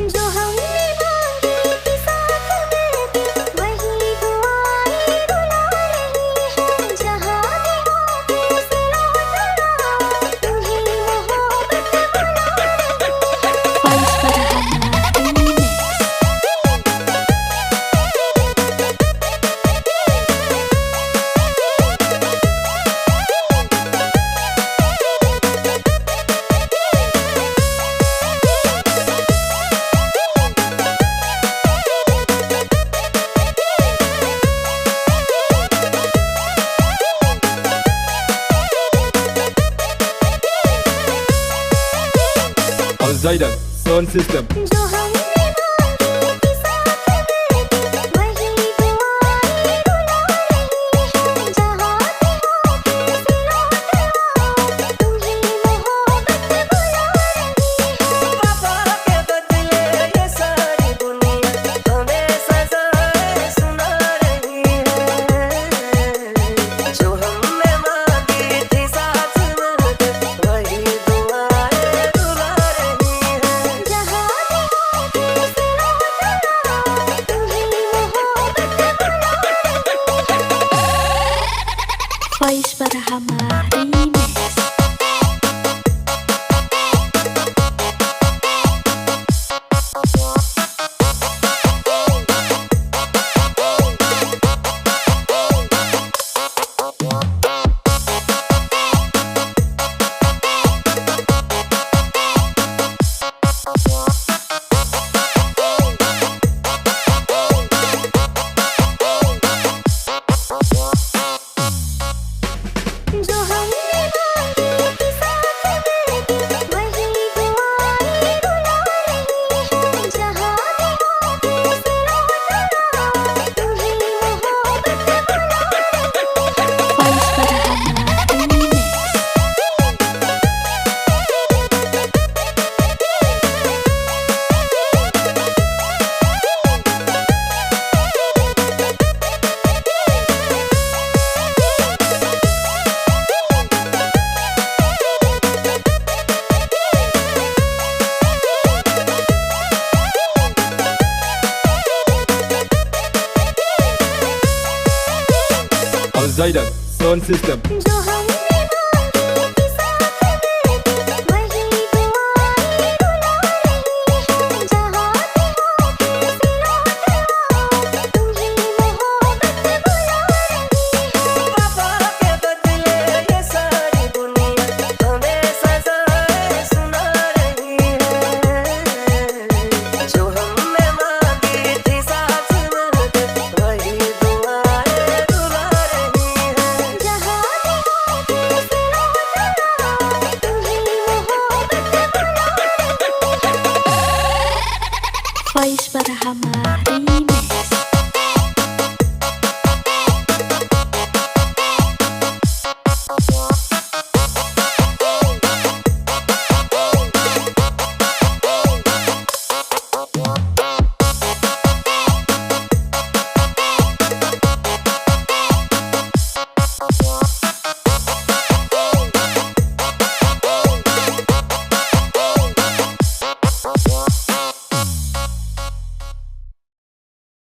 जो हमने मांगी थी साथ में वही दुआएं रुला रही हैं। जहाँ भी हो कैसे लौटना तुम्हीं मोहब्बत बुला रही है। Zaydan Sound System. जो हमने मांगी थी साथ में वही दुआएं रुला रही हैं। जहाँ भी हो कैसे लौटना तुम्हीं मोहब्बत बुला रही है। वफा के बदले ये सारी दुनिया हमें सज़ाएं सुना रही है। जो हमने मांगी थी साथ में वही दुआएं रुला रही है। जहाँ भी हो कैसे लौटना तुम्हीं मोहब्बत बुला रही है। Voice Barhama Remix. जो हमने मांगी थी साथ में वही दुआएं रुला रही हैं। जहाँ भी हो कैसे लौटना तुम्हीं मोहब्बत बुला रही है। Voice Barhama Remix. Zaydan Sound System. जो हमने मांगी थी साथ में वही दुआएं रुला रही हैं। जहाँ भी हो कैसे लौटना तुम्हीं मोहब्बत बुला रही है। वफा के बदले ये सारी दुनिया हमें सज़ाएं सुना रही है। जो हमने मांगी थी साथ में वही दुआएं रुला रही है। जहाँ भी हो कैसे लौटना तुम्हीं मोहब्बत बुला रही है। Voice Barhama Remix.